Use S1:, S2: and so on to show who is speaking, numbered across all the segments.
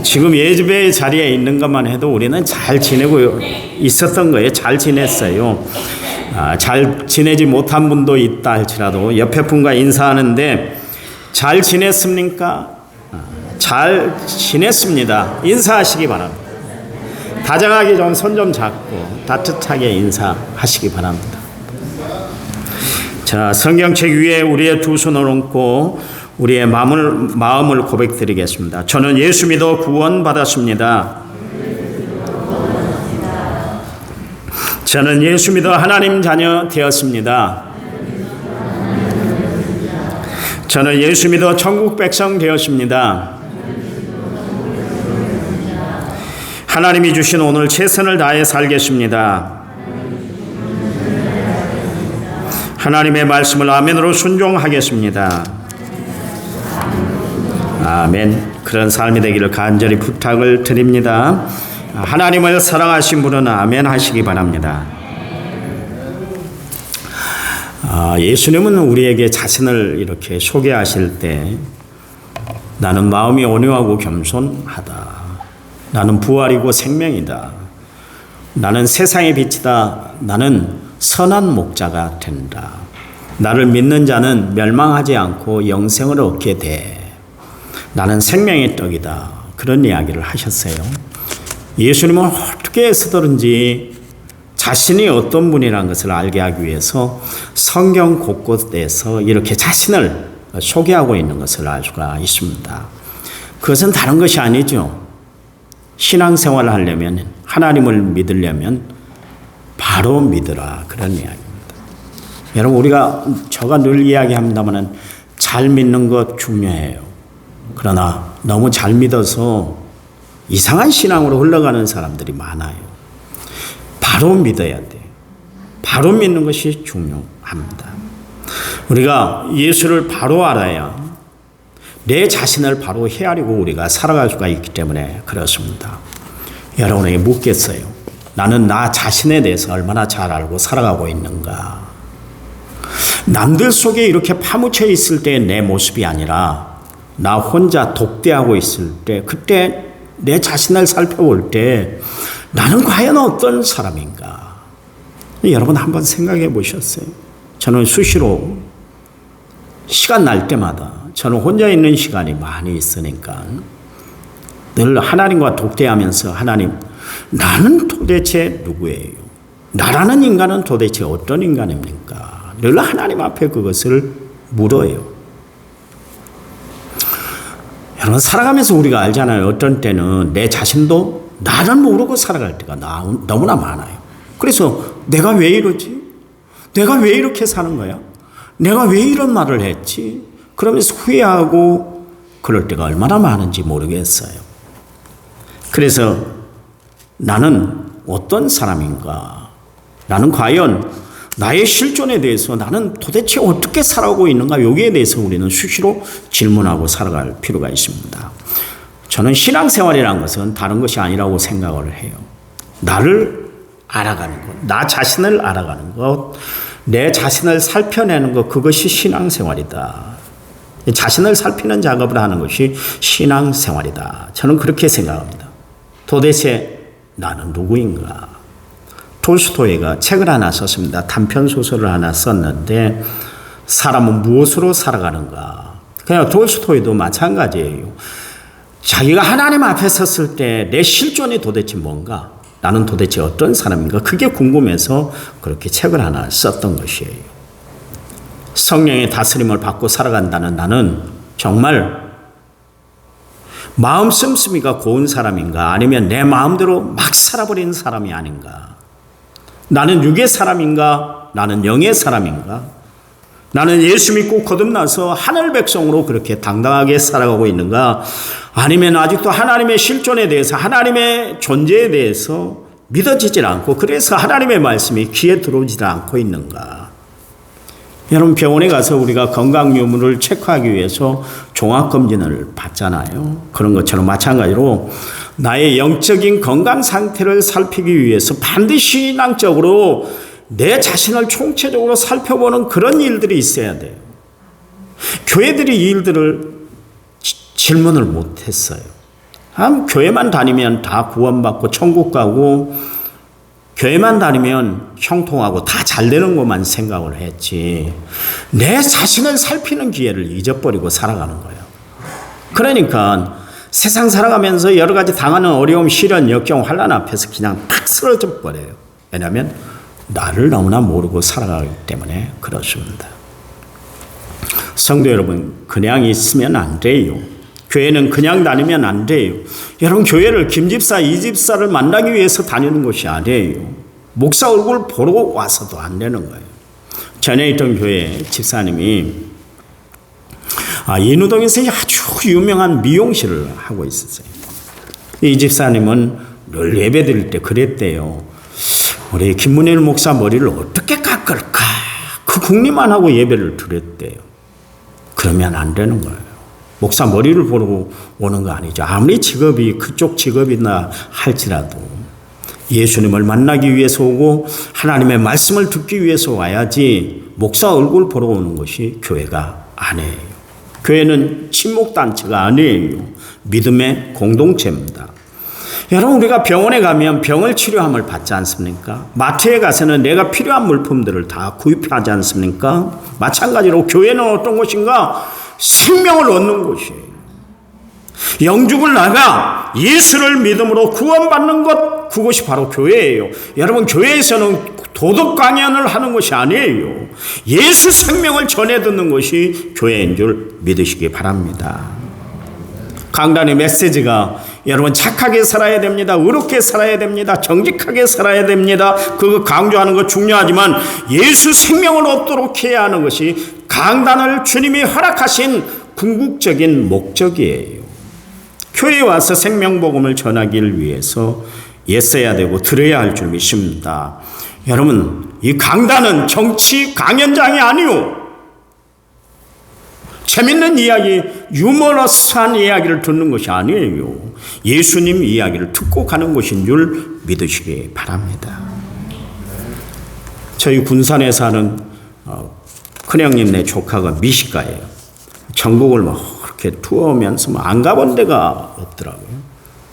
S1: 지금 예배의 자리에 있는 것만 해도 우리는 잘 지내고 있었던 거예요. 잘 지냈어요. 잘 지내지 못한 분도 있다 할지라도 옆에 분과 인사하는데 잘 지냈습니까? 잘 지냈습니다. 인사하시기 바랍니다. 다정하게 좀 손 좀 잡고 따뜻하게 인사하시기 바랍니다. 자, 성경책 위에 우리의 두 손을 얹고 우리의 마음을 고백드리겠습니다. 저는 예수 믿어 구원받았습니다. 저는 예수 믿어 하나님 자녀 되었습니다. 저는 예수 믿어 천국 백성 되었습니다. 하나님이 주신 오늘 최선을 다해 살겠습니다. 하나님의 말씀을 아멘으로 순종하겠습니다. 아멘. 그런 삶이 되기를 간절히 부탁을 드립니다. 하나님을 사랑하신 분은 아멘 하시기 바랍니다. 예수님은 우리에게 자신을 이렇게 소개하실 때 나는 마음이 온유하고 겸손하다. 나는 부활이고 생명이다. 나는 세상의 빛이다. 나는 선한 목자가 된다. 나를 믿는 자는 멸망하지 않고 영생을 얻게 돼. 나는 생명의 떡이다. 그런 이야기를 하셨어요. 예수님은 어떻게 해서든지 자신이 어떤 분이라는 것을 알게 하기 위해서 성경 곳곳에서 이렇게 자신을 소개하고 있는 것을 알 수가 있습니다. 그것은 다른 것이 아니죠. 신앙생활을 하려면, 하나님을 믿으려면 바로 믿으라, 그런 이야기입니다. 여러분, 제가 늘 이야기합니다만 잘 믿는 것 중요해요. 그러나 너무 잘 믿어서 이상한 신앙으로 흘러가는 사람들이 많아요. 바로 믿어야 돼요. 바로 믿는 것이 중요합니다. 우리가 예수를 바로 알아야 내 자신을 바로 헤아리고 우리가 살아갈 수가 있기 때문에 그렇습니다. 여러분에게 묻겠어요. 나는 나 자신에 대해서 얼마나 잘 알고 살아가고 있는가? 남들 속에 이렇게 파묻혀 있을 때의 내 모습이 아니라 나 혼자 독대하고 있을 때, 그때 내 자신을 살펴볼 때 나는 과연 어떤 사람인가? 여러분 한번 생각해 보셨어요? 저는 수시로 시간 날 때마다 저는 혼자 있는 시간이 많이 있으니까 늘 하나님과 독대하면서 하나님, 나는 도대체 누구예요? 나라는 인간은 도대체 어떤 인간입니까? 늘 하나님 앞에 그것을 물어요. 여러분, 살아가면서 우리가 알잖아요. 어떤 때는 내 자신도 나를 모르고 살아갈 때가 너무나 많아요. 그래서 내가 왜 이러지? 내가 왜 이렇게 사는 거야? 내가 왜 이런 말을 했지? 그러면서 후회하고 그럴 때가 얼마나 많은지 모르겠어요. 그래서 나는 어떤 사람인가? 나는 과연 나의 실존에 대해서 나는 도대체 어떻게 살아가고 있는가? 여기에 대해서 우리는 수시로 질문하고 살아갈 필요가 있습니다. 저는 신앙생활이라는 것은 다른 것이 아니라고 생각을 해요. 나를 알아가는 것, 나 자신을 알아가는 것, 내 자신을 살펴내는 것, 그것이 신앙생활이다. 자신을 살피는 작업을 하는 것이 신앙생활이다. 저는 그렇게 생각합니다. 도대체 나는 누구인가? 톨스토이가 책을 하나 썼습니다. 단편소설을 하나 썼는데 사람은 무엇으로 살아가는가? 그냥 톨스토이도 마찬가지예요. 자기가 하나님 앞에 섰을 때 내 실존이 도대체 뭔가? 나는 도대체 어떤 사람인가? 그게 궁금해서 그렇게 책을 하나 썼던 것이에요. 성령의 다스림을 받고 살아간다는 나는 정말 마음 씀씀이가 고운 사람인가? 아니면 내 마음대로 막 살아버리는 사람이 아닌가? 나는 육의 사람인가? 나는 영의 사람인가? 나는 예수 믿고 거듭나서 하늘 백성으로 그렇게 당당하게 살아가고 있는가? 아니면 아직도 하나님의 실존에 대해서, 하나님의 존재에 대해서 믿어지질 않고, 그래서 하나님의 말씀이 귀에 들어오지 않고 있는가? 여러분, 병원에 가서 우리가 건강 유무를 체크하기 위해서 종합검진을 받잖아요. 그런 것처럼 마찬가지로 나의 영적인 건강 상태를 살피기 위해서 반드시 신앙적으로 내 자신을 총체적으로 살펴보는 그런 일들이 있어야 돼요. 교회들이 이 일들을 질문을 못했어요. 교회만 다니면 다 구원받고 천국 가고 교회만 다니면 형통하고 다 잘되는 것만 생각을 했지 내 자신을 살피는 기회를 잊어버리고 살아가는 거예요. 그러니까 세상 살아가면서 여러 가지 당하는 어려움, 시련, 역경, 환난 앞에서 그냥 탁 쓰러져 버려요. 왜냐하면 나를 너무나 모르고 살아가기 때문에 그렇습니다. 성도 여러분, 그냥 있으면 안 돼요. 교회는 그냥 다니면 안 돼요. 여러분, 교회를 김집사, 이집사를 만나기 위해서 다니는 것이 아니에요. 목사 얼굴 보러 와서도 안 되는 거예요. 전에 있던 교회 집사님이 인우동에서 아주 유명한 미용실을 하고 있었어요. 이 집사님은 늘 예배 드릴 때 그랬대요. 우리 김문일 목사 머리를 어떻게 깎을까? 그 궁리만 하고 예배를 드렸대요. 그러면 안 되는 거예요. 목사 머리를 보러 오는 거 아니죠. 아무리 직업이 그쪽 직업이나 할지라도 예수님을 만나기 위해서 오고 하나님의 말씀을 듣기 위해서 와야지 목사 얼굴 보러 오는 것이 교회가 아니에요. 교회는 친목단체가 아니에요. 믿음의 공동체입니다. 여러분, 우리가 병원에 가면 병을 치료함을 받지 않습니까? 마트에 가서는 내가 필요한 물품들을 다 구입하지 않습니까? 마찬가지로 교회는 어떤 곳인가? 생명을 얻는 곳이에요. 영죽을 나가 예수를 믿음으로 구원받는 것, 그것이 바로 교회예요. 여러분, 교회에서는 도덕 강연을 하는 것이 아니에요. 예수 생명을 전해 듣는 것이 교회인 줄 믿으시기 바랍니다. 강단의 메시지가 여러분 착하게 살아야 됩니다. 의롭게 살아야 됩니다. 정직하게 살아야 됩니다. 그거 강조하는 것 중요하지만 예수 생명을 얻도록 해야 하는 것이 강단을 주님이 허락하신 궁극적인 목적이에요. 교회에 와서 생명복음을 전하기를 위해서 애써야 되고 들어야 할 줄 믿습니다. 여러분, 이 강단은 정치 강연장이 아니요. 재밌는 이야기, 유머러스한 이야기를 듣는 것이 아니에요. 예수님 이야기를 듣고 가는 것인 줄 믿으시기 바랍니다. 저희 군산에 사는 큰형님네 조카가 미식가예요. 전국을 막 그렇게 투어하면서 안 가본 데가 없더라고요.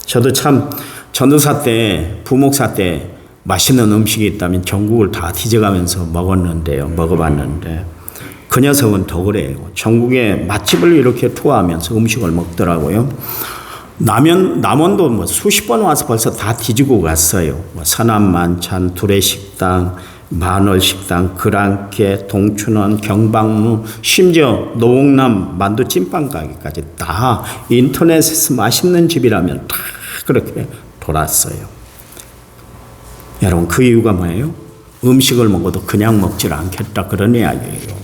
S1: 저도 참 전도사 때, 부목사 때 맛있는 음식이 있다면 전국을 다 뒤져가면서 먹어봤는데 그 녀석은 더 그래요. 전국의 맛집을 이렇게 투어하면서 음식을 먹더라고요. 남원도 뭐 수십 번 와서 벌써 다 뒤지고 갔어요. 서남만찬, 두레식당, 만월식당, 그랑께, 동춘원, 경방루, 심지어 노홍남 만두찐빵 가게까지 다 인터넷에서 맛있는 집이라면 다 그렇게 돌았어요. 여러분, 그 이유가 뭐예요? 음식을 먹어도 그냥 먹질 않겠다, 그런 이야기예요.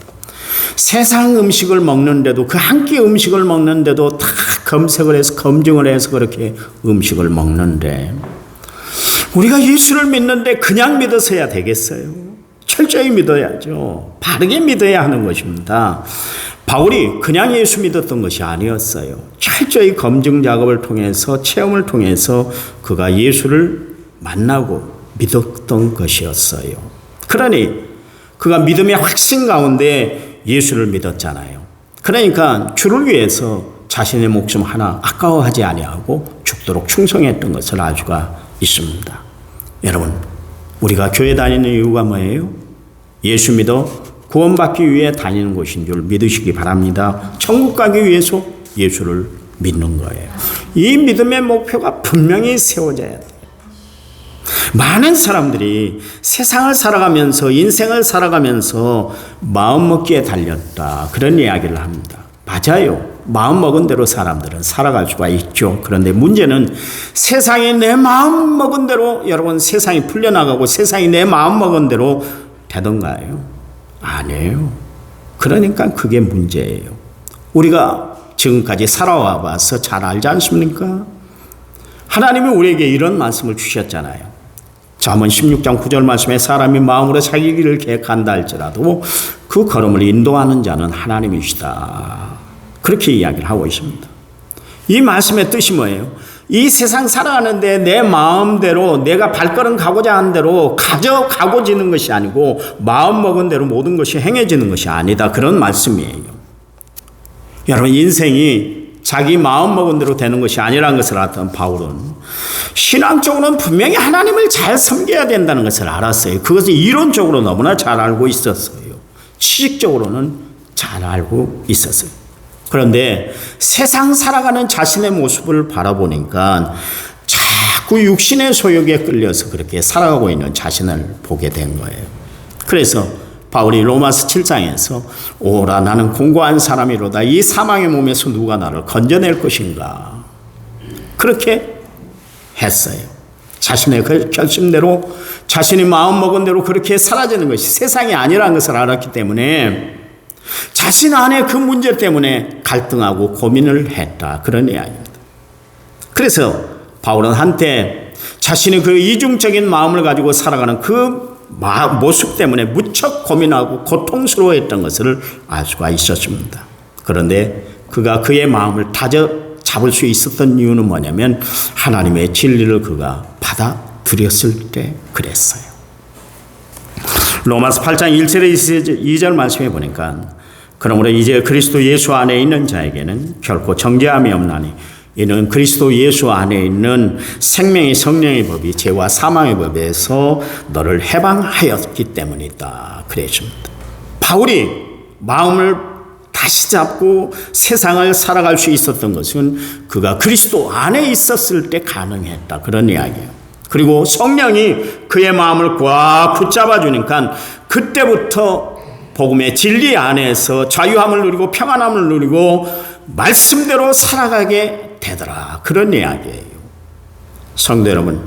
S1: 세상 음식을 먹는데도, 그 한 끼 음식을 먹는데도 다 검색을 해서 검증을 해서 그렇게 음식을 먹는데 우리가 예수를 믿는데 그냥 믿어서야 되겠어요? 철저히 믿어야죠. 바르게 믿어야 하는 것입니다. 바울이 그냥 예수 믿었던 것이 아니었어요. 철저히 검증 작업을 통해서, 체험을 통해서 그가 예수를 만나고 믿었던 것이었어요. 그러니 그가 믿음의 확신 가운데 예수를 믿었잖아요. 그러니까 주를 위해서 자신의 목숨 하나 아까워하지 아니하고 죽도록 충성했던 것을 알 수가 있습니다. 여러분, 우리가 교회 다니는 이유가 뭐예요? 예수 믿어 구원받기 위해 다니는 것인 줄 믿으시기 바랍니다. 천국 가기 위해서 예수를 믿는 거예요. 이 믿음의 목표가 분명히 세워져야 돼요. 많은 사람들이 세상을 살아가면서, 인생을 살아가면서 마음먹기에 달렸다, 그런 이야기를 합니다. 맞아요. 마음먹은 대로 사람들은 살아갈 수가 있죠. 그런데 문제는 세상이 내 마음먹은 대로, 여러분, 세상이 풀려나가고 세상이 내 마음먹은 대로 되던가요? 아니에요. 그러니까 그게 문제예요. 우리가 지금까지 살아와 봐서 잘 알지 않습니까? 하나님이 우리에게 이런 말씀을 주셨잖아요. 잠언 16장 9절 말씀에 사람이 마음으로 자기 길을 계획한다 할지라도 그 걸음을 인도하는 자는 하나님이시다, 그렇게 이야기를 하고 있습니다. 이 말씀의 뜻이 뭐예요? 이 세상 살아가는데 내 마음대로, 내가 발걸음 가고자 하는 대로 가져가고지는 것이 아니고 마음먹은 대로 모든 것이 행해지는 것이 아니다, 그런 말씀이에요. 여러분, 인생이 자기 마음 먹은 대로 되는 것이 아니라는 것을 알았던 바울은 신앙적으로는 분명히 하나님을 잘 섬겨야 된다는 것을 알았어요. 그것을 이론적으로 너무나 잘 알고 있었어요. 지식적으로는 잘 알고 있었어요. 그런데 세상 살아가는 자신의 모습을 바라보니까 자꾸 육신의 소욕에 끌려서 그렇게 살아가고 있는 자신을 보게 된 거예요. 그래서 바울이 로마서 7장에서 오라 나는 공고한 사람이로다 이 사망의 몸에서 누가 나를 건져낼 것인가 그렇게 했어요. 자신의 결심대로 자신이 마음먹은 대로 그렇게 사라지는 것이 세상이 아니라는 것을 알았기 때문에 자신 안에 그 문제 때문에 갈등하고 고민을 했다. 그런 이야기입니다. 그래서 바울은 한때 자신이 그 이중적인 마음을 가지고 살아가는 그 모습 때문에 무척 고민하고 고통스러워했던 것을 알 수가 있었습니다. 그런데 그가 그의 마음을 잡을 수 있었던 이유는 뭐냐면 하나님의 진리를 그가 받아들였을 때 그랬어요. 로마서 8장 1절에 2절 말씀해 보니까 그러므로 이제 그리스도 예수 안에 있는 자에게는 결코 정죄함이 없나니 이는 그리스도 예수 안에 있는 생명의 성령의 법이 죄와 사망의 법에서 너를 해방하였기 때문이다. 그랬습니다. 바울이 마음을 다시 잡고 세상을 살아갈 수 있었던 것은 그가 그리스도 안에 있었을 때 가능했다. 그런 이야기예요. 그리고 성령이 그의 마음을 꽉 붙잡아 주니까 그때부터 복음의 진리 안에서 자유함을 누리고 평안함을 누리고 말씀대로 살아가게 되더라. 그런 이야기예요. 성도 여러분,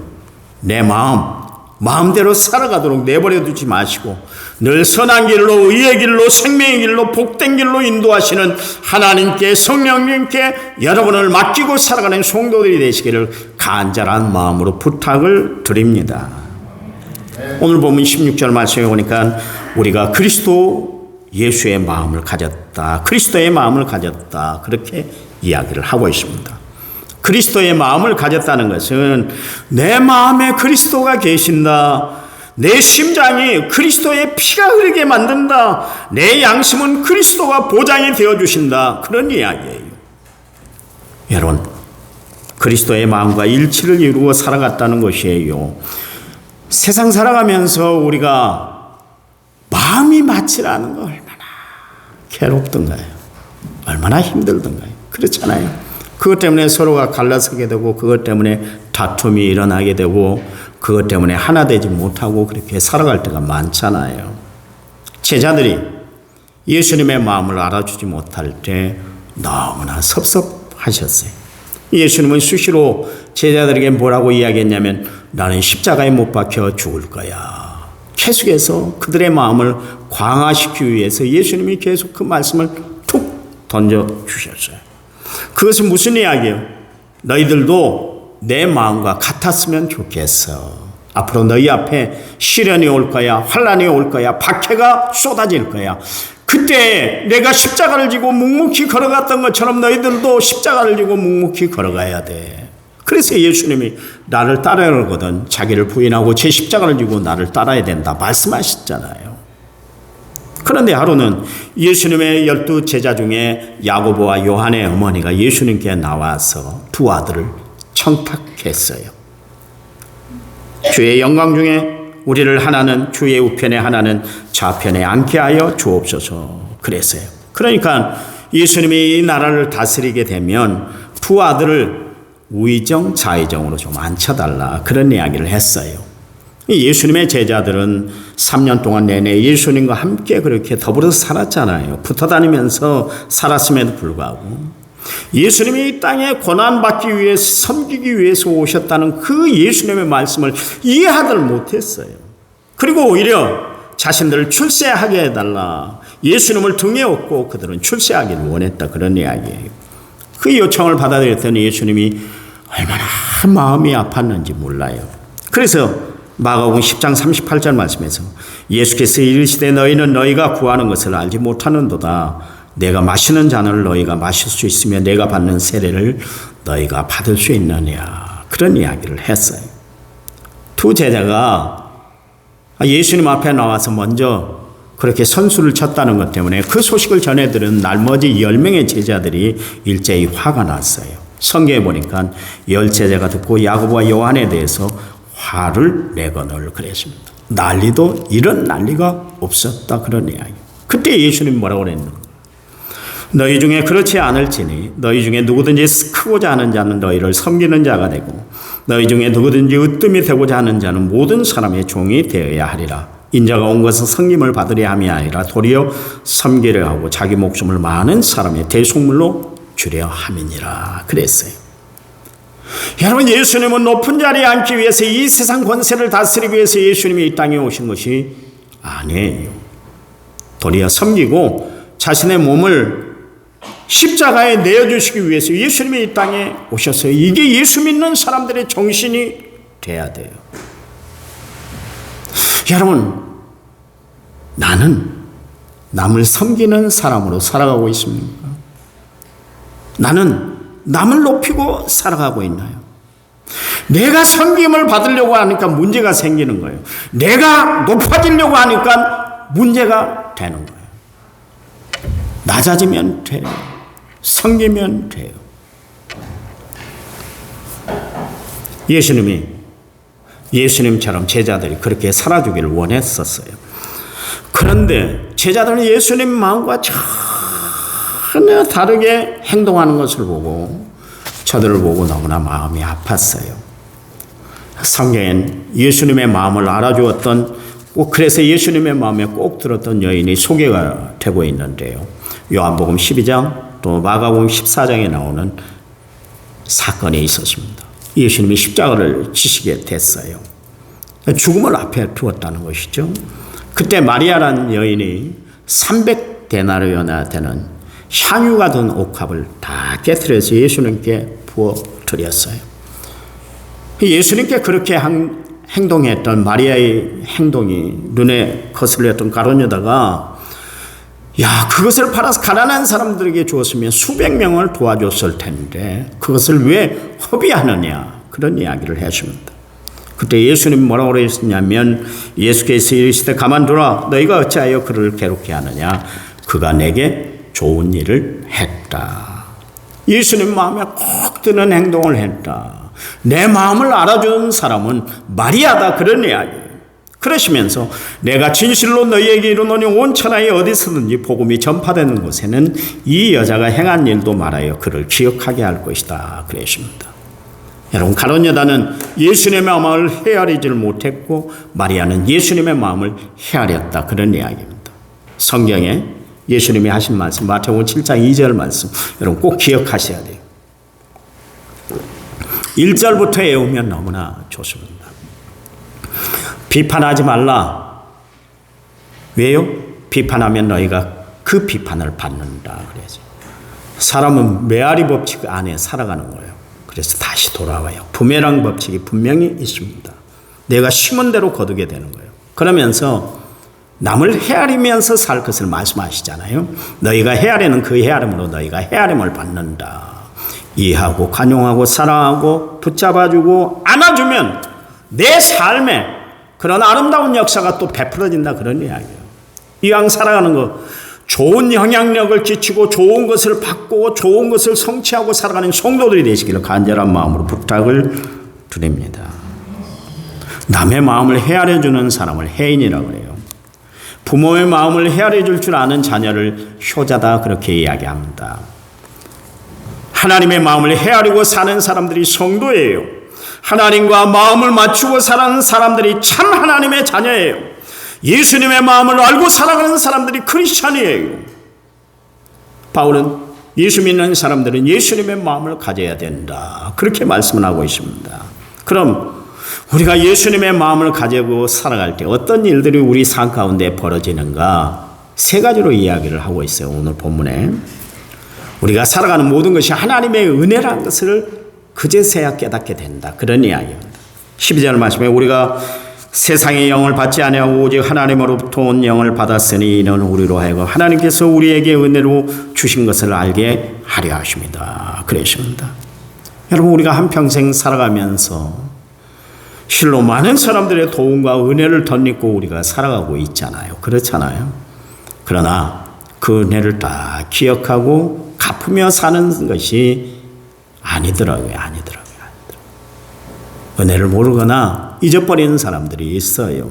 S1: 내 마음대로 살아가도록 내버려 두지 마시고 늘 선한 길로 의의 길로 생명의 길로 복된 길로 인도하시는 하나님께 성령님께 여러분을 맡기고 살아가는 성도들이 되시기를 간절한 마음으로 부탁을 드립니다. 오늘 보면 16절 말씀에 보니까 우리가 그리스도 예수의 마음을 가졌다. 그리스도의 마음을 가졌다. 그렇게 이야기를 하고 있습니다. 그리스도의 마음을 가졌다는 것은 내 마음에 그리스도가 계신다. 내 심장이 그리스도의 피가 흐르게 만든다. 내 양심은 그리스도가 보장이 되어주신다. 그런 이야기예요. 여러분, 그리스도의 마음과 일치를 이루어 살아갔다는 것이에요. 세상 살아가면서 우리가 마음이 맞지 않은 거 얼마나 괴롭던가요? 얼마나 힘들던가요? 그렇잖아요. 그것 때문에 서로가 갈라서게 되고 그것 때문에 다툼이 일어나게 되고 그것 때문에 하나 되지 못하고 그렇게 살아갈 때가 많잖아요. 제자들이 예수님의 마음을 알아주지 못할 때 너무나 섭섭하셨어요. 예수님은 수시로 제자들에게 뭐라고 이야기했냐면 나는 십자가에 못 박혀 죽을 거야. 계속해서 그들의 마음을 강화시키기 위해서 예수님이 계속 그 말씀을 툭 던져주셨어요. 그것은 무슨 이야기예요? 너희들도 내 마음과 같았으면 좋겠어. 앞으로 너희 앞에 시련이 올 거야. 환난이 올 거야. 박해가 쏟아질 거야. 그때 내가 십자가를 지고 묵묵히 걸어갔던 것처럼 너희들도 십자가를 지고 묵묵히 걸어가야 돼. 그래서 예수님이 나를 따르거든 자기를 부인하고 제 십자가를 지고 나를 따라야 된다 말씀하셨잖아요. 그런데 하루는 예수님의 12 제자 중에 야고보와 요한의 어머니가 예수님께 나와서 두 아들을 청탁했어요. 주의 영광 중에 우리를 하나는 주의 우편에 하나는 좌편에 앉게 하여 주옵소서 그랬어요. 그러니까 예수님이 이 나라를 다스리게 되면 두 아들을 우의정 좌의정으로 좀 앉혀달라 그런 이야기를 했어요. 예수님의 제자들은 3년 동안 내내 예수님과 함께 그렇게 더불어서 살았잖아요. 붙어 다니면서 살았음에도 불구하고 예수님이 이 땅에 고난받기 위해서 섬기기 위해서 오셨다는 그 예수님의 말씀을 이해하들 못했어요. 그리고 오히려 자신들을 출세하게 해달라. 예수님을 등에 업고 그들은 출세하기를 원했다. 그런 이야기예요. 그 요청을 받아들였더니 예수님이 얼마나 마음이 아팠는지 몰라요. 그래서 마가복음 10장 38절 말씀에서 예수께서 이르시되 너희는 너희가 구하는 것을 알지 못하는도다. 내가 마시는 잔을 너희가 마실 수 있으며 내가 받는 세례를 너희가 받을 수 있느냐. 그런 이야기를 했어요. 두 제자가 예수님 앞에 나와서 먼저 그렇게 선수를 쳤다는 것 때문에 그 소식을 전해들은 나머지 10명의 제자들이 일제히 화가 났어요. 성경에 보니까 10제자가 듣고 야고보와 요한에 대해서 화를 내거늘 그랬습니다. 난리도 이런 난리가 없었다 그런 이야기. 그때 예수님 뭐라고 그랬는가? 너희 중에 그렇지 않을지니 너희 중에 누구든지 크고자 하는 자는 너희를 섬기는 자가 되고 너희 중에 누구든지 으뜸이 되고자 하는 자는 모든 사람의 종이 되어야 하리라. 인자가 온 것은 섬김을 받으려 함이 아니라 도리어 섬기려 하고 자기 목숨을 많은 사람의 대속물로 주려 함이니라 그랬어요. 여러분, 예수님은 높은 자리에 앉기 위해서 이 세상 권세를 다스리기 위해서 예수님이 이 땅에 오신 것이 아니에요. 도리어 섬기고 자신의 몸을 십자가에 내어주시기 위해서 예수님이 이 땅에 오셨어요. 이게 예수 믿는 사람들의 정신이 돼야 돼요. 여러분, 나는 남을 섬기는 사람으로 살아가고 있습니까? 나는 남을 높이고 살아가고 있나요? 내가 섬김을 받으려고 하니까 문제가 생기는 거예요. 내가 높아지려고 하니까 문제가 되는 거예요. 낮아지면 돼요. 섬기면 돼요. 예수님처럼 제자들이 그렇게 살아주기를 원했었어요. 그런데 제자들은 예수님 마음과 전혀 다르게 행동하는 것을 보고 저들을 보고 너무나 마음이 아팠어요. 성경엔 예수님의 마음을 알아주었던, 그래서 예수님의 마음에 꼭 들었던 여인이 소개가 되고 있는데요. 요한복음 12장 또 마가복음 14장에 나오는 사건이 있었습니다. 예수님이 십자가를 지시게 됐어요. 죽음을 앞에 두었다는 것이죠. 그때 마리아라는 여인이 300데나리온이나 되는 향유가 든 옥합을 다 깨트려서 예수님께 부어드렸어요. 예수님께 그렇게 행동했던 마리아의 행동이 눈에 거슬렸던 가룟유다가 그것을 팔아서 가난한 사람들에게 주었으면 수백 명을 도와줬을 텐데 그것을 왜 허비하느냐, 그런 이야기를 했습니다. 그때 예수님 뭐라고 그러셨냐면, 예수께서 이르시되 가만두라, 너희가 어찌하여 그를 괴롭게 하느냐, 그가 내게 좋은 일을 했다. 예수님 마음에 꼭 드는 행동을 했다. 내 마음을 알아주는 사람은 마리아다, 그런 이야기예요. 그러시면서 내가 진실로 너희에게 이르노니 온 천하에 어디서든지 복음이 전파되는 곳에는 이 여자가 행한 일도 말하여 그를 기억하게 할 것이다 그러십니다. 여러분, 가룟유다는 예수님의 마음을 헤아리질 못했고 마리아는 예수님의 마음을 헤아렸다, 그런 이야기입니다. 성경에 예수님이 하신 말씀, 마태복음 7장 2절 말씀 여러분 꼭 기억하셔야 돼요. 1절부터 외우면 너무나 좋습니다. 비판하지 말라. 왜요? 비판하면 너희가 그 비판을 받는다 그래서 사람은 메아리 법칙 안에 살아가는 거예요. 그래서 다시 돌아와요. 부메랑 법칙이 분명히 있습니다. 내가 심은 대로 거두게 되는 거예요. 그러면서 남을 헤아리면서 살 것을 말씀하시잖아요. 너희가 헤아리는 그 헤아림으로 너희가 헤아림을 받는다. 이해하고 관용하고 사랑하고 붙잡아주고 안아주면 내 삶에 그런 아름다운 역사가 또 베풀어진다, 그런 이야기예요. 이왕 살아가는 거 좋은 영향력을 끼치고 좋은 것을 받고 좋은 것을 성취하고 살아가는 성도들이 되시기를 간절한 마음으로 부탁을 드립니다. 남의 마음을 헤아려주는 사람을 해인이라고 해요. 부모의 마음을 헤아려줄 줄 아는 자녀를 효자다, 그렇게 이야기합니다. 하나님의 마음을 헤아리고 사는 사람들이 성도예요. 하나님과 마음을 맞추고 살아가는 사람들이 참 하나님의 자녀예요. 예수님의 마음을 알고 살아가는 사람들이 크리스찬이에요. 바울은 예수 믿는 사람들은 예수님의 마음을 가져야 된다, 그렇게 말씀을 하고 있습니다. 그럼 우리가 예수님의 마음을 가지고 살아갈 때 어떤 일들이 우리 삶 가운데 벌어지는가, 세 가지로 이야기를 하고 있어요. 오늘 본문에 우리가 살아가는 모든 것이 하나님의 은혜라는 것을 그제서야 깨닫게 된다, 그런 이야기입니다. 12절 말씀에 우리가 세상의 영을 받지 아니하고 오직 하나님으로부터 온 영을 받았으니 이는 우리로 하여금 하나님께서 우리에게 은혜로 주신 것을 알게 하려 하십니다, 그러십니다. 여러분, 우리가 한평생 살아가면서 실로 많은 사람들의 도움과 은혜를 덧입고 우리가 살아가고 있잖아요. 그렇잖아요. 그러나 그 은혜를 다 기억하고 갚으며 사는 것이 아니더라고요. 은혜를 모르거나 잊어버리는 사람들이 있어요.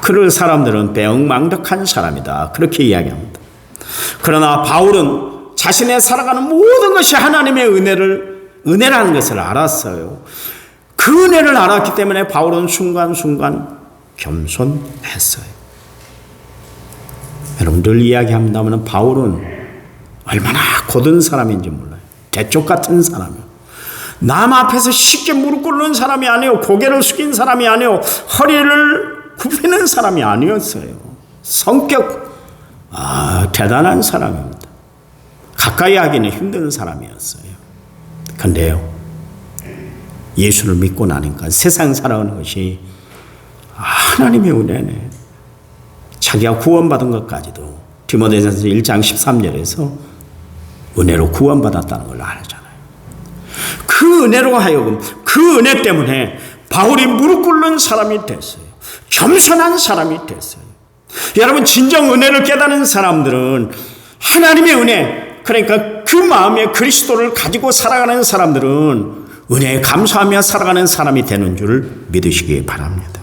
S1: 그럴 사람들은 배은망덕한 사람이다. 그렇게 이야기합니다. 그러나 바울은 자신의 살아가는 모든 것이 하나님의 은혜라는 것을 알았어요. 그 은혜를 알았기 때문에 바울은 순간순간 겸손했어요. 여러분 늘 이야기합니다만 바울은 얼마나 고든 사람인지 몰라요. 대쪽 같은 사람이에요. 남 앞에서 쉽게 무릎 꿇는 사람이 아니에요. 고개를 숙인 사람이 아니에요. 허리를 굽히는 사람이 아니었어요. 성격 대단한 사람입니다. 가까이 하기는 힘든 사람이었어요. 그런데요, 예수를 믿고 나니까 세상 살아가는 것이 하나님의 은혜네. 자기가 구원받은 것까지도 디모데전서 1장 13절에서 은혜로 구원받았다는 걸 알잖아요. 그 은혜로 하여금 그 은혜 때문에 바울이 무릎 꿇는 사람이 됐어요. 겸손한 사람이 됐어요. 여러분 진정 은혜를 깨닫는 사람들은 하나님의 은혜, 그러니까 그 마음에 그리스도를 가지고 살아가는 사람들은 은혜에 감사하며 살아가는 사람이 되는 줄 믿으시기 바랍니다.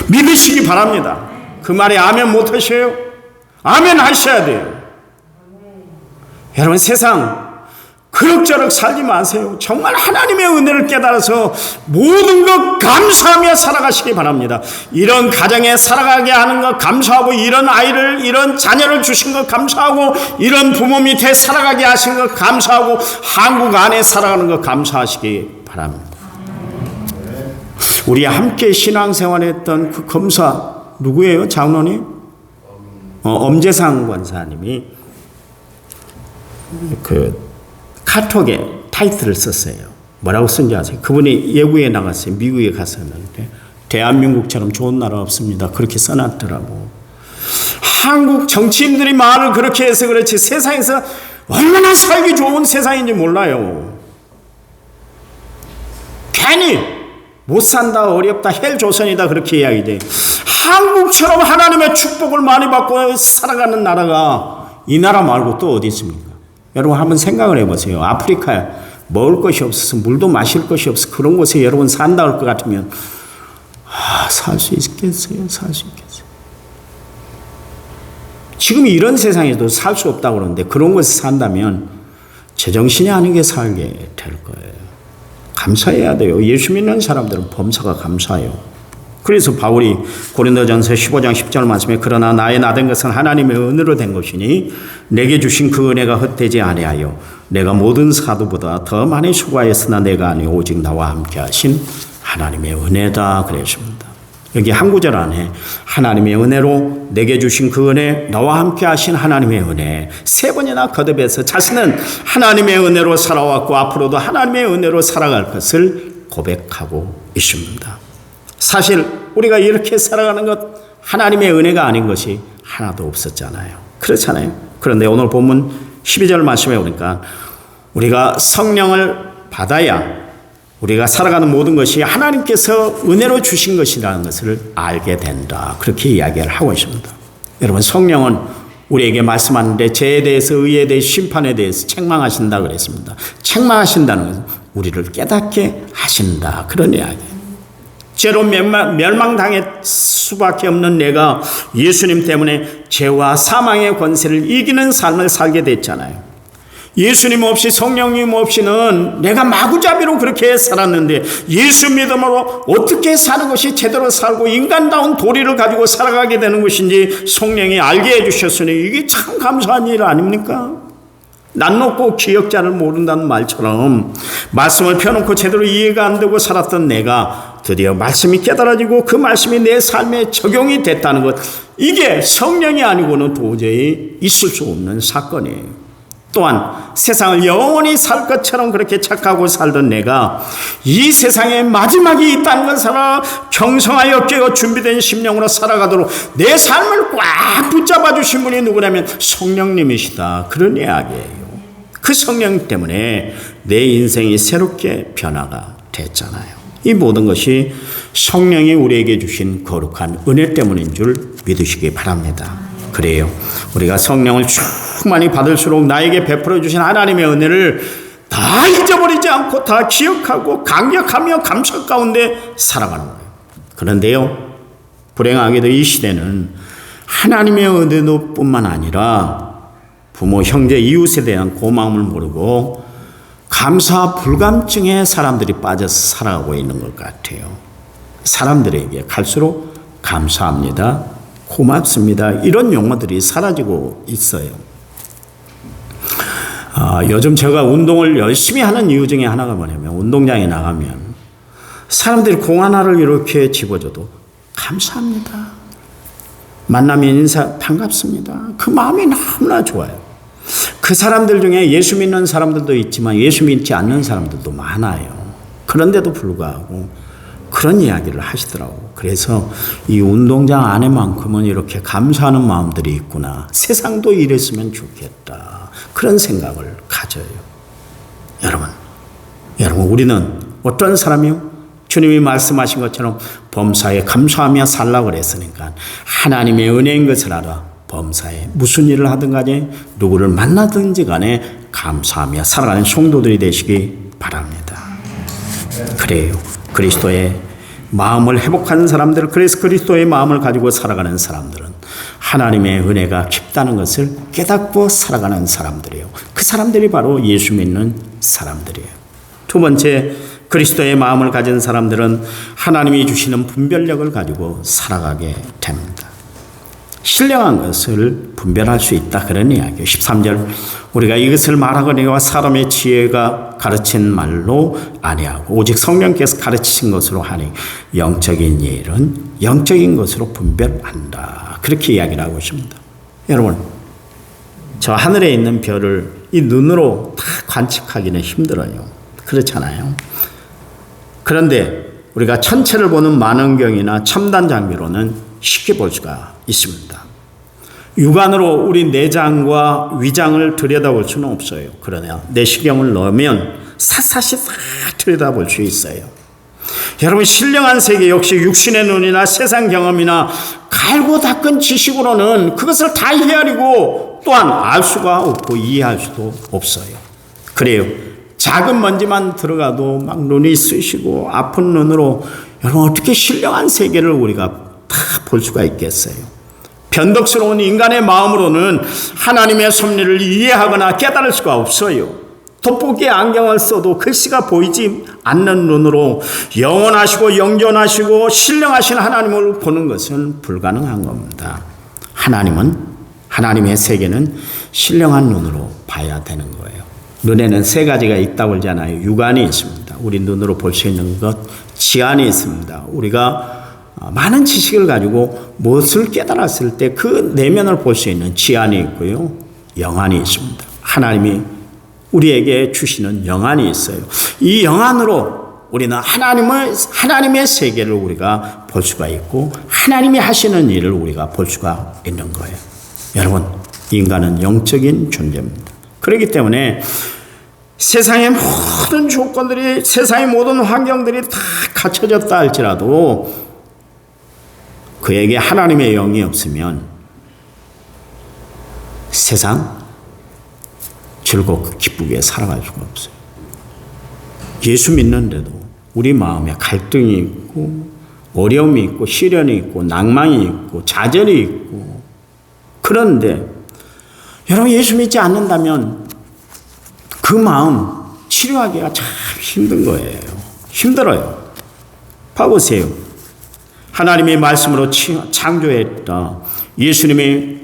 S1: 믿으시기 바랍니다. 그 말에 아멘 못하셔요? 아멘 하셔야 돼요. 여러분 세상 그럭저럭 살지 마세요. 정말 하나님의 은혜를 깨달아서 모든 것 감사하며 살아가시기 바랍니다. 이런 가정에 살아가게 하는 것 감사하고, 이런 아이를, 이런 자녀를 주신 것 감사하고, 이런 부모 밑에 살아가게 하신 것 감사하고, 한국 안에 살아가는 것 감사하시기 바랍니다. 우리 함께 신앙생활했던 그 검사 누구예요? 장로님? 엄재상 권사님이 그 카톡에 타이틀을 썼어요. 뭐라고 쓴지 아세요? 그분이 예구에 나갔어요. 미국에 갔었는데 대한민국처럼 좋은 나라 없습니다. 그렇게 써놨더라고. 한국 정치인들이 말을 그렇게 해서 그렇지 세상에서 얼마나 살기 좋은 세상인지 몰라요. 괜히 못 산다, 어렵다, 헬조선이다 그렇게 이야기돼. 한국처럼 하나님의 축복을 많이 받고 살아가는 나라가 이 나라 말고 또 어디 있습니까? 여러분 한번 생각을 해보세요. 아프리카에 먹을 것이 없어서 물도 마실 것이 없어서 그런 곳에 여러분 산다 할 것 같으면 살 수 있겠어요? 살 수 있겠어요? 지금 이런 세상에도 살 수 없다고 그러는데 그런 곳에 산다면 제정신이 아니게 살게 될 거예요. 감사해야 돼요. 예수 믿는 사람들은 범사가 감사해요. 그래서 바울이 고린도전서 15장 10절 말씀에 그러나 나의 나된 것은 하나님의 은혜로 된 것이니 내게 주신 그 은혜가 헛되지 아니하여 내가 모든 사도보다 더 많이 수고하였으나 내가 아니 오직 나와 함께 하신 하나님의 은혜다 그랬습니다. 여기 한 구절 안에 하나님의 은혜로 내게 주신 그 은혜, 나와 함께 하신 하나님의 은혜 세 번이나 거듭해서 자신은 하나님의 은혜로 살아왔고 앞으로도 하나님의 은혜로 살아갈 것을 고백하고 있습니다. 사실 우리가 이렇게 살아가는 것 하나님의 은혜가 아닌 것이 하나도 없었잖아요. 그렇잖아요. 그런데 오늘 본문 12절 말씀에 보니까 우리가 성령을 받아야 우리가 살아가는 모든 것이 하나님께서 은혜로 주신 것이라는 것을 알게 된다. 그렇게 이야기를 하고 있습니다. 여러분 성령은 우리에게 말씀하는데 죄에 대해서, 의에 대해서, 심판에 대해서 책망하신다 그랬습니다. 책망하신다는 것은 우리를 깨닫게 하신다. 그런 이야기예요. 죄로 멸망당할 수밖에 없는 내가 예수님 때문에 죄와 사망의 권세를 이기는 삶을 살게 됐잖아요. 예수님 없이 성령님 없이는 내가 마구잡이로 그렇게 살았는데 예수 믿음으로 어떻게 사는 것이 제대로 살고 인간다운 도리를 가지고 살아가게 되는 것인지 성령이 알게 해주셨으니 이게 참 감사한 일 아닙니까? 난 놓고 기억자를 모른다는 말처럼 말씀을 펴놓고 제대로 이해가 안 되고 살았던 내가 드디어 말씀이 깨달아지고 그 말씀이 내 삶에 적용이 됐다는 것, 이게 성령이 아니고는 도저히 있을 수 없는 사건이에요. 또한 세상을 영원히 살 것처럼 그렇게 착하고 살던 내가 이 세상에 마지막이 있다는 것을 알아 경성하여 깨어 준비된 심령으로 살아가도록 내 삶을 꽉 붙잡아 주신 분이 누구냐면 성령님이시다. 그런 이야기예요. 그 성령 때문에 내 인생이 새롭게 변화가 됐잖아요. 이 모든 것이 성령이 우리에게 주신 거룩한 은혜 때문인 줄 믿으시기 바랍니다. 그래요. 우리가 성령을 충만히 받을수록 나에게 베풀어 주신 하나님의 은혜를 다 잊어버리지 않고 다 기억하고 감격하며 감사 가운데 살아가는 거예요. 그런데요, 불행하게도 이 시대는 하나님의 은혜도 뿐만 아니라 부모, 형제, 이웃에 대한 고마움을 모르고 감사 불감증에 사람들이 빠져서 살아가고 있는 것 같아요. 사람들에게 갈수록 감사합니다, 고맙습니다, 이런 용어들이 사라지고 있어요. 요즘 제가 운동을 열심히 하는 이유 중에 하나가 뭐냐면, 운동장에 나가면 사람들이 공 하나를 이렇게 집어줘도 감사합니다, 만나면 인사 반갑습니다, 그 마음이 너무나 좋아요. 그 사람들 중에 예수 믿는 사람들도 있지만 예수 믿지 않는 사람들도 많아요. 그런데도 불구하고 그런 이야기를 하시더라고요. 그래서 이 운동장 안에만큼은 이렇게 감사하는 마음들이 있구나, 세상도 이랬으면 좋겠다, 그런 생각을 가져요. 여러분 우리는 어떤 사람이요? 주님이 말씀하신 것처럼 범사에 감사하며 살라고 그랬으니까 하나님의 은혜인 것을 알아 범사에 무슨 일을 하든 간에 누구를 만나든지 간에 감사하며 살아가는 성도들이 되시기 바랍니다. 그래요. 그리스도의 마음을 회복하는 사람들, 그래서 그리스도의 마음을 가지고 살아가는 사람들은 하나님의 은혜가 깊다는 것을 깨닫고 살아가는 사람들이에요. 그 사람들이 바로 예수 믿는 사람들이에요. 두 번째, 그리스도의 마음을 가진 사람들은 하나님이 주시는 분별력을 가지고 살아가게 됩니다. 신령한 것을 분별할 수 있다, 그런 이야기예요. 13절, 우리가 이것을 말하거니와 사람의 지혜가 가르친 말로 아니하고 오직 성령께서 가르치신 것으로 하니 영적인 일은 영적인 것으로 분별한다, 그렇게 이야기를 하고 있습니다. 여러분, 저 하늘에 있는 별을 이 눈으로 다 관측하기는 힘들어요. 그렇잖아요. 그런데 우리가 천체를 보는 만원경이나 첨단 장비로는 쉽게 볼 수가 있습니다. 육안으로 우리 내장과 위장을 들여다볼 수는 없어요. 그러나 내시경을 넣으면 샅샅이 다 들여다볼 수 있어요. 여러분, 신령한 세계 역시 육신의 눈이나 세상 경험이나 갈고 닦은 지식으로는 그것을 다 헤아리고 또한 알 수가 없고 이해할 수도 없어요. 그래요. 작은 먼지만 들어가도 막 눈이 쑤시고 아픈 눈으로 여러분 어떻게 신령한 세계를 우리가 다 볼 수가 있겠어요. 변덕스러운 인간의 마음으로는 하나님의 섭리를 이해하거나 깨달을 수가 없어요. 돋보기 안경을 써도 글씨가 보이지 않는 눈으로 영원하시고 영존하시고 신령하신 하나님을 보는 것은 불가능한 겁니다. 하나님의 세계는 신령한 눈으로 봐야 되는 거예요. 눈에는 세 가지가 있다고 그러잖아요. 육안이 있습니다. 우리 눈으로 볼 수 있는 것. 지안이 있습니다. 우리가 많은 지식을 가지고 무엇을 깨달았을 때 그 내면을 볼 수 있는 지안이 있고요. 영안이 있습니다. 하나님이 우리에게 주시는 영안이 있어요. 이 영안으로 우리는 하나님의 세계를 우리가 볼 수가 있고 하나님이 하시는 일을 우리가 볼 수가 있는 거예요. 여러분, 인간은 영적인 존재입니다. 그렇기 때문에 세상의 모든 조건들이, 세상의 모든 환경들이 다 갖춰졌다 할지라도 그에게 하나님의 영이 없으면 세상 즐겁고 기쁘게 살아갈 수가 없어요. 예수 믿는데도 우리 마음에 갈등이 있고 어려움이 있고 시련이 있고 낭만이 있고 좌절이 있고, 그런데 여러분 예수 믿지 않는다면 그 마음 치료하기가 참 힘든 거예요. 힘들어요. 봐보세요. 하나님의 말씀으로 창조했다. 예수님이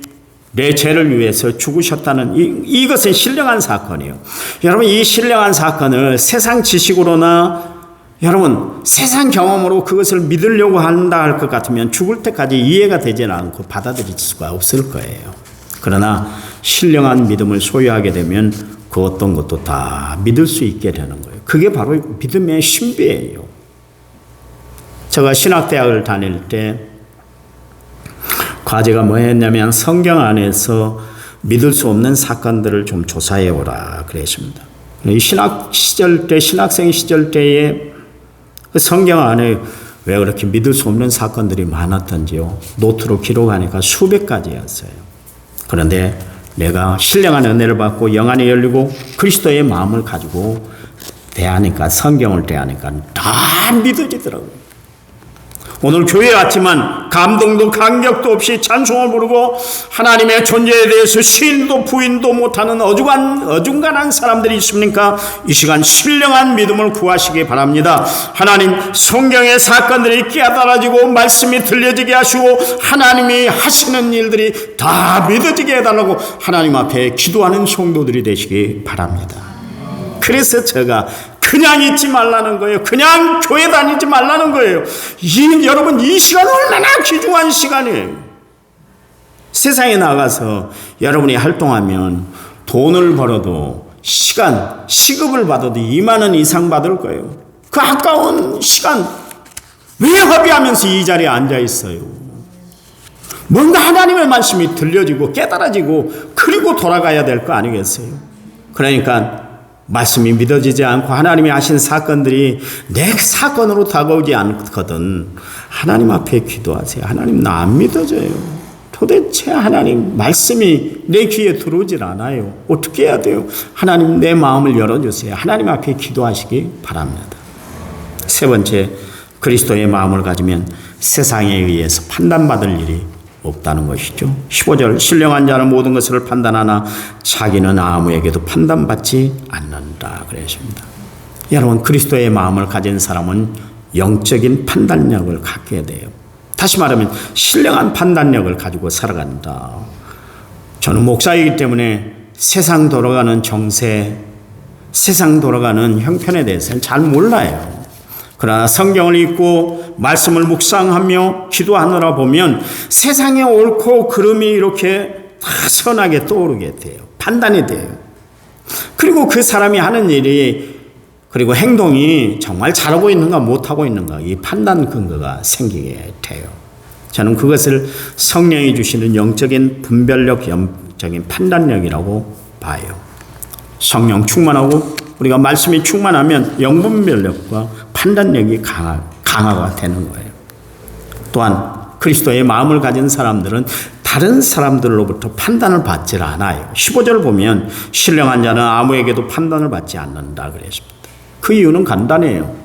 S1: 내 죄를 위해서 죽으셨다는 이것은 신령한 사건이에요. 여러분, 이 신령한 사건을 세상 지식으로나 여러분 세상 경험으로 그것을 믿으려고 한다 할 것 같으면 죽을 때까지 이해가 되지 않고 받아들일 수가 없을 거예요. 그러나 신령한 믿음을 소유하게 되면 그 어떤 것도 다 믿을 수 있게 되는 거예요. 그게 바로 믿음의 신비예요. 제가 신학대학을 다닐 때 과제가 뭐였냐면 성경 안에서 믿을 수 없는 사건들을 좀 조사해 오라 그랬습니다. 이 신학생 시절 때에 그 성경 안에 왜 그렇게 믿을 수 없는 사건들이 많았던지요. 노트로 기록하니까 수백 가지였어요. 그런데 내가 신령한 은혜를 받고 영안이 열리고 그리스도의 마음을 가지고 대하니까, 성경을 대하니까 다 믿어지더라고요. 오늘 교회에 왔지만 감동도 감격도 없이 찬송을 부르고 하나님의 존재에 대해서 시인도 부인도 못하는 어중간한 사람들이 있습니까? 이 시간 신령한 믿음을 구하시기 바랍니다. 하나님, 성경의 사건들이 깨달아지고 말씀이 들려지게 하시고 하나님이 하시는 일들이 다 믿어지게 해달라고 하나님 앞에 기도하는 성도들이 되시기 바랍니다. 그래서 제가 그냥 있지 말라는 거예요. 그냥 교회 다니지 말라는 거예요. 여러분, 이 시간 얼마나 귀중한 시간이에요. 세상에 나가서 여러분이 활동하면 돈을 벌어도 시급을 받아도 2만 원 이상 받을 거예요. 그 아까운 시간 왜 허비하면서 이 자리에 앉아 있어요? 뭔가 하나님의 말씀이 들려지고 깨달아지고 그리고 돌아가야 될 거 아니겠어요? 그러니까 말씀이 믿어지지 않고 하나님이 하신 사건들이 내 사건으로 다가오지 않거든 하나님 앞에 기도하세요. 하나님, 나 안 믿어져요. 도대체 하나님 말씀이 내 귀에 들어오질 않아요. 어떻게 해야 돼요? 하나님, 내 마음을 열어주세요. 하나님 앞에 기도하시기 바랍니다. 세 번째, 그리스도의 마음을 가지면 세상에 의해서 판단받을 일이 없다는 것이죠. 15절, 신령한 자는 모든 것을 판단하나 자기는 아무에게도 판단받지 않는다 그랬습니다. 여러분, 그리스도의 마음을 가진 사람은 영적인 판단력을 갖게 돼요. 다시 말하면 신령한 판단력을 가지고 살아간다. 저는 목사이기 때문에 세상 돌아가는 정세, 세상 돌아가는 형편에 대해서는 잘 몰라요. 그러나 성경을 읽고 말씀을 묵상하며 기도하느라 보면 세상의 옳고 그름이 이렇게 다 선하게 떠오르게 돼요. 판단이 돼요. 그리고 그 사람이 하는 일이, 그리고 행동이 정말 잘하고 있는가 못하고 있는가, 이 판단 근거가 생기게 돼요. 저는 그것을 성령이 주시는 영적인 분별력, 영적인 판단력이라고 봐요. 성령 충만하고 우리가 말씀이 충만하면 영분별력과 판단력이 강화가 되는 거예요. 또한 그리스도의 마음을 가진 사람들은 다른 사람들로부터 판단을 받질 않아요. 15절 보면 신령한 자는 아무에게도 판단을 받지 않는다 그랬습니다. 그 이유는 간단해요.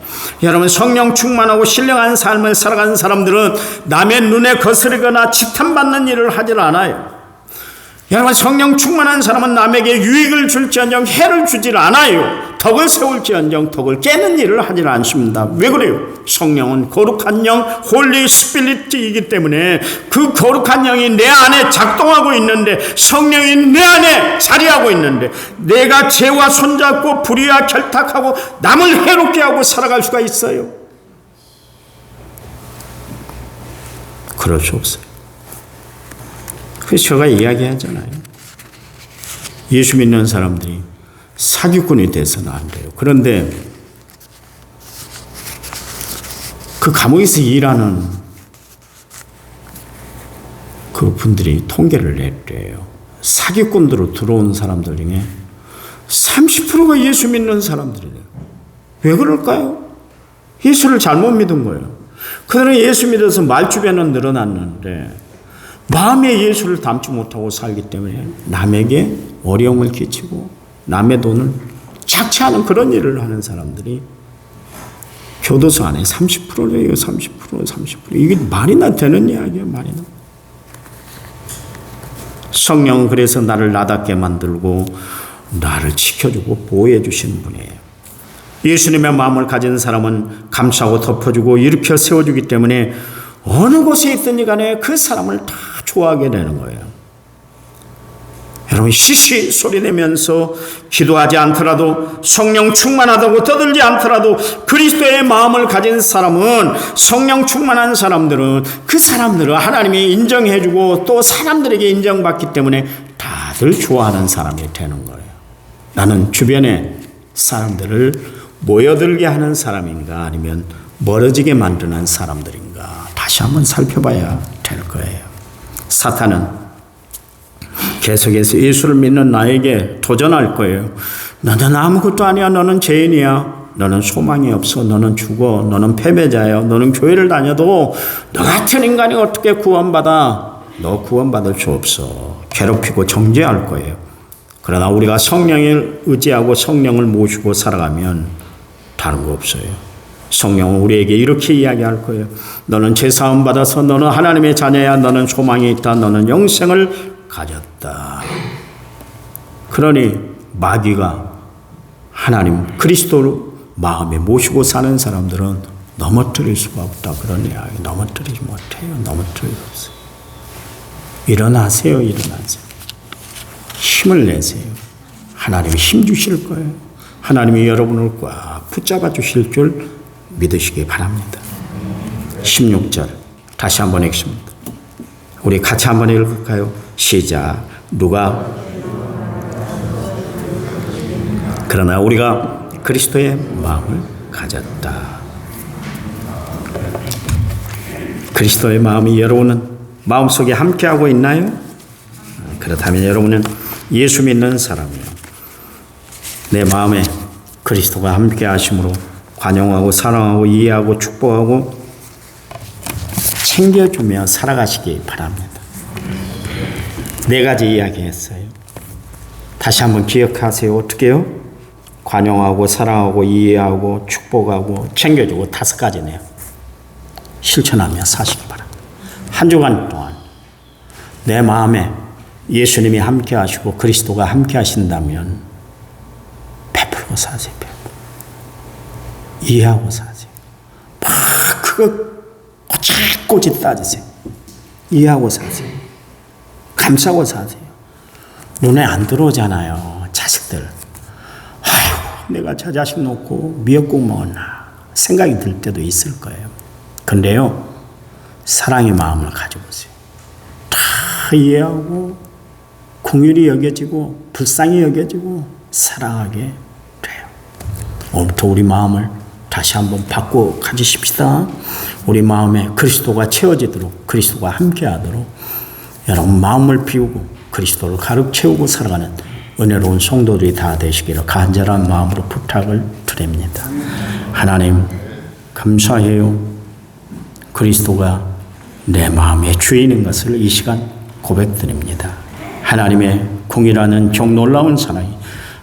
S1: 여러분, 성령 충만하고 신령한 삶을 살아가는 사람들은 남의 눈에 거스르거나 지탄받는 일을 하질 않아요. 여러분, 성령 충만한 사람은 남에게 유익을 줄지언정 해를 주질 않아요. 덕을 세울지언정 덕을 깨는 일을 하질 않습니다. 왜 그래요? 성령은 거룩한 영, 홀리 스피릿이기 때문에 그 거룩한 영이 내 안에 작동하고 있는데, 성령이 내 안에 자리하고 있는데 내가 죄와 손잡고 불의와 결탁하고 남을 해롭게 하고 살아갈 수가 있어요? 그럴 수 없어요. 그래서 제가 이야기하잖아요. 예수 믿는 사람들이 사기꾼이 돼서는 안 돼요. 그런데 그 감옥에서 일하는 그 분들이 통계를 냈대요. 사기꾼으로 들어온 사람들 중에 30%가 예수 믿는 사람들이래요. 왜 그럴까요? 예수를 잘못 믿은 거예요. 그들은 예수 믿어서 말주변은 늘어났는데 마음에 예수를 담지 못하고 살기 때문에 남에게 어려움을 끼치고 남의 돈을 착취하는 그런 일을 하는 사람들이 교도소 안에 30%예요. 30%. 이게 말이나 되는 이야기예요. 말이나. 성령은 그래서 나를 나답게 만들고 나를 지켜주고 보호해 주시는 분이에요. 예수님의 마음을 가진 사람은 감싸고 덮어주고 일으켜 세워주기 때문에 어느 곳에 있든지 간에 그 사람을 다 좋아하게 되는 거예요. 여러분, 시시 소리내면서 기도하지 않더라도, 성령 충만하다고 떠들지 않더라도 그리스도의 마음을 가진 사람은, 성령 충만한 사람들은 그 사람들을 하나님이 인정해주고 또 사람들에게 인정받기 때문에 다들 좋아하는 사람이 되는 거예요. 나는 주변에 사람들을 모여들게 하는 사람인가 아니면 멀어지게 만드는 사람들인가 다시 한번 살펴봐야 될 거예요. 사탄은 계속해서 예수를 믿는 나에게 도전할 거예요. 너는 아무것도 아니야. 너는 죄인이야. 너는 소망이 없어. 너는 죽어. 너는 패배자야. 너는 교회를 다녀도 너 같은 인간이 어떻게 구원받아? 너 구원받을 수 없어. 괴롭히고 정죄할 거예요. 그러나 우리가 성령을 의지하고 성령을 모시고 살아가면 다른 거 없어요. 성령은 우리에게 이렇게 이야기할 거예요. 너는 죄사함 받아서 너는 하나님의 자녀야. 너는 소망이 있다. 너는 영생을 가졌다. 그러니 마귀가 하나님 그리스도를 마음에 모시고 사는 사람들은 넘어뜨릴 수가 없다. 그런 이야기. 넘어뜨리지 못해요. 넘어뜨릴 수 없어요. 일어나세요. 일어나세요. 힘을 내세요. 하나님이 힘 주실 거예요. 하나님이 여러분을 꽉 붙잡아 주실 줄 믿으시기 바랍니다. 16절 다시 한번 읽습니다. 우리 같이 한번 읽을까요? 시작. 누가 그러나 우리가 그리스도의 마음을 가졌다. 그리스도의 마음이 여러분은 마음속에 함께하고 있나요? 그렇다면 여러분은 예수 믿는 사람이에요. 내 마음에 그리스도가 함께 하심으로 관용하고 사랑하고 이해하고 축복하고 챙겨주며 살아가시기 바랍니다. 4가지 이야기했어요. 다시 한번 기억하세요. 어떻게 해요? 관용하고 사랑하고 이해하고 축복하고 챙겨주고 5가지네요. 실천하며 사시기 바랍니다. 한 주간 동안 내 마음에 예수님이 함께 하시고 그리스도가 함께 하신다면 베풀고 사세요. 이해하고 사세요. 막 그거 꼬치꼬치 따지세요. 이해하고 사세요. 감싸고 사세요. 눈에 안 들어오잖아요. 자식들. 아휴, 내가 저 자식 놓고 미역국 먹었나 생각이 들 때도 있을 거예요. 근데요, 사랑의 마음을 가져보세요. 다 이해하고 긍휼히 여겨지고 불쌍히 여겨지고 사랑하게 돼요. 오늘부터 우리 마음을 다시 한번 바꿔 가지십시다. 우리 마음에 그리스도가 채워지도록 그리스도가 함께하도록 여러분 마음을 비우고 그리스도를 가득 채우고 살아가는 은혜로운 성도들이 다 되시기를 간절한 마음으로 부탁을 드립니다. 하나님 감사해요. 그리스도가 내 마음의 주인인 것을 이 시간 고백드립니다. 하나님의 공의라는 정 놀라운 사랑이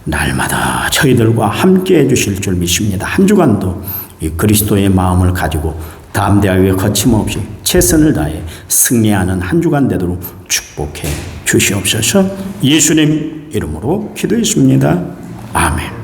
S1: 날마다 저희들과 함께 해주실 줄 믿습니다. 한 주간도 이 그리스도의 마음을 가지고 담대하게 거침없이 최선을 다해 승리하는 한 주간 되도록 축복해 주시옵소서. 예수님 이름으로 기도했습니다. 아멘.